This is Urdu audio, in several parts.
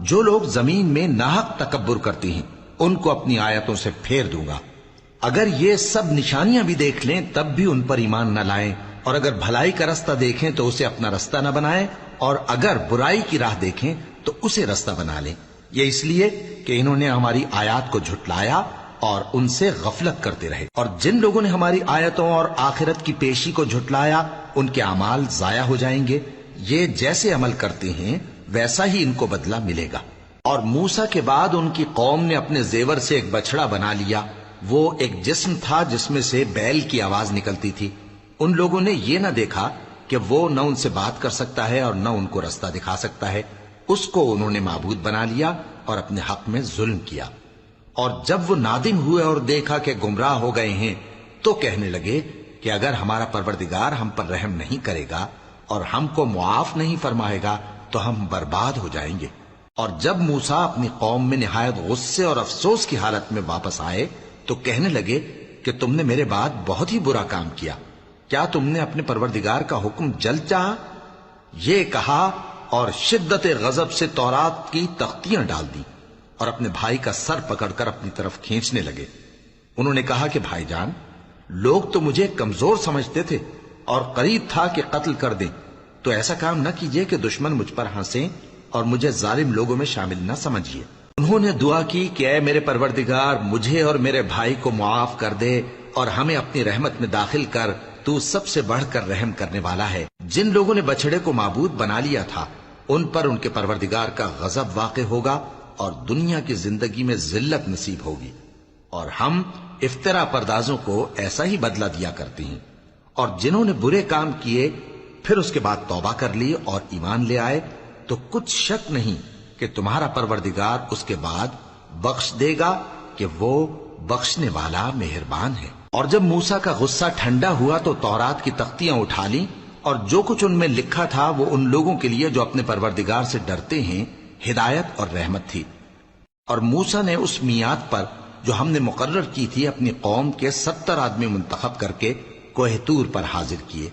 جو لوگ زمین میں ناحق تکبر کرتے ہیں ان کو اپنی آیتوں سے پھیر دوں گا۔ اگر یہ سب نشانیاں بھی دیکھ لیں تب بھی ان پر ایمان نہ لائیں، اور اگر بھلائی کا رستہ دیکھیں تو اسے اپنا رستہ نہ بنائیں، اور اگر برائی کی راہ دیکھیں تو اسے رستہ بنا لیں۔ یہ اس لیے کہ انہوں نے ہماری آیات کو جھٹلایا اور ان سے غفلت کرتے رہے، اور جن لوگوں نے ہماری آیتوں اور آخرت کی پیشی کو جھٹلایا ان کے اعمال ضائع ہو جائیں گے۔ یہ جیسے عمل کرتے ہیں ویسا ہی ان کو بدلہ ملے گا۔ اور موسیٰ کے بعد ان کی قوم نے اپنے زیور سے ایک بچڑا بنا لیا، وہ ایک جسم تھا جس میں سے بیل کی آواز نکلتی تھی۔ ان لوگوں نے یہ نہ دیکھا کہ وہ نہ ان سے بات کر سکتا ہے اور نہ ان کو رستہ دکھا سکتا ہے، اس کو انہوں نے معبود بنا لیا اور اپنے حق میں ظلم کیا۔ اور جب وہ نادم ہوئے اور دیکھا کہ گمراہ ہو گئے ہیں تو کہنے لگے کہ اگر ہمارا پروردگار ہم پر رحم نہیں کرے گا اور ہم کو معاف نہیں فرمائے گا تو ہم برباد ہو جائیں گے۔ اور جب موسیٰ اپنی قوم میں نہایت غصے اور افسوس کی حالت میں واپس آئے تو کہنے لگے کہ تم نے میرے بعد بہت ہی برا کام کیا، کیا تم نے اپنے پروردگار کا حکم جلد چاہا؟ یہ کہا اور شدت غضب سے تورات کی تختیاں ڈال دی اور اپنے بھائی کا سر پکڑ کر اپنی طرف کھینچنے لگے۔ انہوں نے کہا کہ بھائی جان، لوگ تو مجھے کمزور سمجھتے تھے اور قریب تھا کہ قتل کر دیں، تو ایسا کام نہ کیجیے کہ دشمن مجھ پر ہنسیں اور مجھے ظالم لوگوں میں شامل نہ سمجھیے۔ انہوں نے دعا کی کہ اے میرے پروردگار، مجھے اور میرے بھائی کو معاف کر دے اور ہمیں اپنی رحمت میں داخل کر، تو سب سے بڑھ کر رحم کرنے والا ہے۔ جن لوگوں نے بچڑے کو معبود بنا لیا تھا ان پر ان کے پروردگار کا غضب واقع ہوگا اور دنیا کی زندگی میں ذلت نصیب ہوگی، اور ہم افترا پردازوں کو ایسا ہی بدلہ دیا کرتے ہیں۔ اور جنہوں نے برے کام کیے پھر اس کے بعد توبہ کر لی اور ایمان لے آئے تو کچھ شک نہیں کہ تمہارا پروردگار اس کے بعد بخش دے گا کہ وہ بخشنے والا مہربان ہے۔ اور جب موسیٰ کا غصہ ٹھنڈا ہوا تو تورات کی تختیاں اٹھا لیں، اور جو کچھ ان میں لکھا تھا وہ ان لوگوں کے لیے جو اپنے پروردگار سے ڈرتے ہیں ہدایت اور رحمت تھی۔ اور موسیٰ نے اس میعاد پر جو ہم نے مقرر کی تھی اپنی قوم کے 70 آدمی منتخب کر کے کوہ طور پر حاضر کیے۔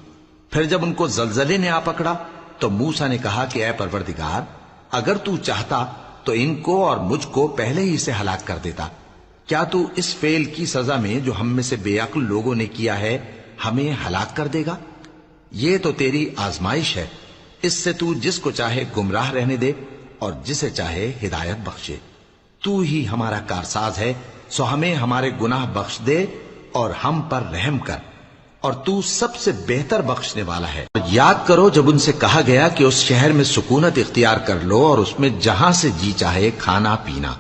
پھر جب ان کو زلزلے نے آ پکڑا تو موسیٰ نے کہا کہ اے پروردگار، اگر تو چاہتا تو ان کو اور مجھ کو پہلے ہی سے ہلاک کر دیتا۔ کیا تو اس فعل کی سزا میں جو ہم میں سے بے عقل لوگوں نے کیا ہے ہمیں ہلاک کر دے گا؟ یہ تو تیری آزمائش ہے، اس سے تو جس کو چاہے گمراہ رہنے دے اور جسے چاہے ہدایت بخشے۔ تو ہی ہمارا کارساز ہے، سو ہمیں ہمارے گناہ بخش دے اور ہم پر رحم کر، اور تو سب سے بہتر بخشنے والا ہے۔ یاد کرو جب ان سے کہا گیا کہ اس شہر میں سکونت اختیار کر لو اور اس میں جہاں سے جی چاہے کھانا پینا،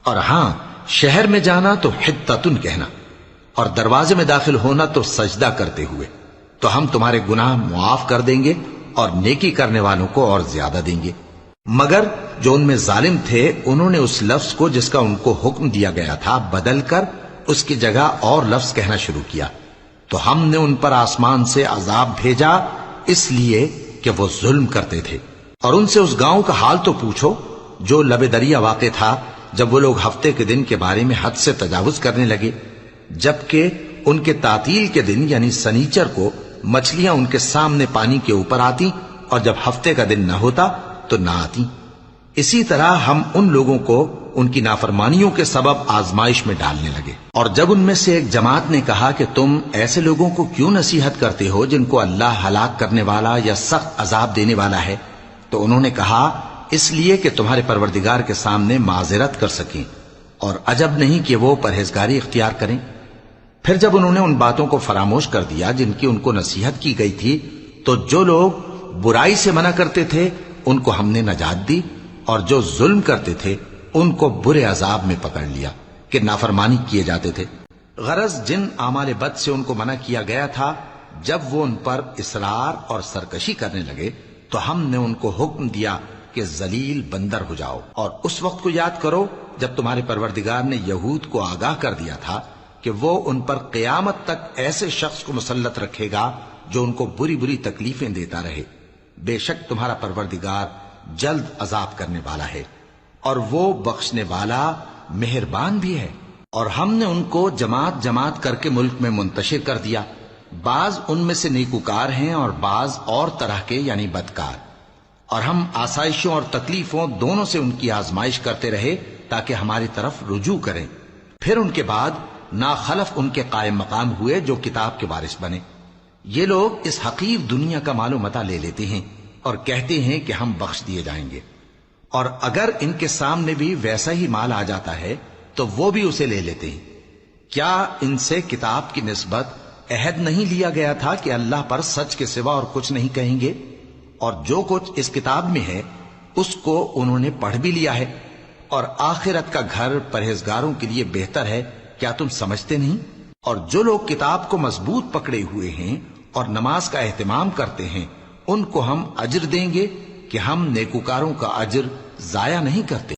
اور ہاں شہر میں جانا تو حتتن کہنا، اور دروازے میں داخل ہونا تو سجدہ کرتے ہوئے، تو ہم تمہارے گناہ معاف کر دیں گے اور نیکی کرنے والوں کو اور زیادہ دیں گے۔ مگر جو ان میں ظالم تھے انہوں نے اس لفظ کو جس کا ان کو حکم دیا گیا تھا بدل کر اس کی جگہ اور لفظ کہنا شروع کیا، تو ہم نے ان پر آسمان سے عذاب بھیجا اس لیے کہ وہ ظلم کرتے تھے۔ اور ان سے اس گاؤں کا حال تو پوچھو جو لب دریا واقع تھا، جب وہ لوگ ہفتے کے دن کے بارے میں حد سے تجاوز کرنے لگے، جبکہ ان کے تعطیل کے دن یعنی سنیچر کو مچھلیاں ان کے سامنے پانی کے اوپر آتی اور جب ہفتے کا دن نہ ہوتا تو نہ آتی۔ اسی طرح ہم ان لوگوں کو ان کی نافرمانیوں کے سبب آزمائش میں ڈالنے لگے۔ اور جب ان میں سے ایک جماعت نے کہا کہ تم ایسے لوگوں کو کیوں نصیحت کرتے ہو جن کو اللہ ہلاک کرنے والا یا سخت عذاب دینے والا ہے، تو انہوں نے کہا اس لیے کہ تمہارے پروردگار کے سامنے معذرت کر سکیں، اور عجب نہیں کہ وہ پرہیزگاری اختیار کریں۔ پھر جب انہوں نے ان باتوں کو فراموش کر دیا جن کی ان کو نصیحت کی گئی تھی، تو جو لوگ برائی سے منع کرتے تھے ان کو ہم نے نجات دی، اور جو ظلم کرتے تھے ان کو برے عذاب میں پکڑ لیا کہ نافرمانی کیے جاتے تھے۔ غرض جن اعمال بد سے ان کو منع کیا گیا تھا، جب وہ ان پر اصرار اور سرکشی کرنے لگے تو ہم نے ان کو حکم دیا کہ ذلیل بندر ہو جاؤ۔ اور اس وقت کو یاد کرو جب تمہارے پروردگار نے یہود کو آگاہ کر دیا تھا کہ وہ ان پر قیامت تک ایسے شخص کو مسلط رکھے گا جو ان کو بری بری تکلیفیں دیتا رہے۔ بے شک تمہارا پروردگار جلد عذاب کرنے والا ہے اور وہ بخشنے والا مہربان بھی ہے۔ اور ہم نے ان کو جماعت جماعت کر کے ملک میں منتشر کر دیا، بعض ان میں سے نیکوکار ہیں اور بعض اور طرح کے یعنی بدکار۔ اور ہم آسائشوں اور تکلیفوں دونوں سے ان کی آزمائش کرتے رہے تاکہ ہماری طرف رجوع کریں. پھر ان کے بعد ناخلف ان کے قائم مقام ہوئے جو کتاب کے وارث بنے. یہ لوگ اس حقیر دنیا کا مال و متاع لے لیتے ہیں اور کہتے ہیں کہ ہم بخش دیے جائیں گے، اور اگر ان کے سامنے بھی ویسا ہی مال آ جاتا ہے تو وہ بھی اسے لے لیتے ہیں. کیا ان سے کتاب کی نسبت عہد نہیں لیا گیا تھا کہ اللہ پر سچ کے سوا اور کچھ نہیں کہیں گے؟ اور جو کچھ اس کتاب میں ہے اس کو انہوں نے پڑھ بھی لیا ہے، اور آخرت کا گھر پرہیزگاروں کے لیے بہتر ہے. کیا تم سمجھتے نہیں؟ اور جو لوگ کتاب کو مضبوط پکڑے ہوئے ہیں اور نماز کا اہتمام کرتے ہیں ان کو ہم اجر دیں گے کہ ہم نیکوکاروں کا اجر ضائع نہیں کرتے.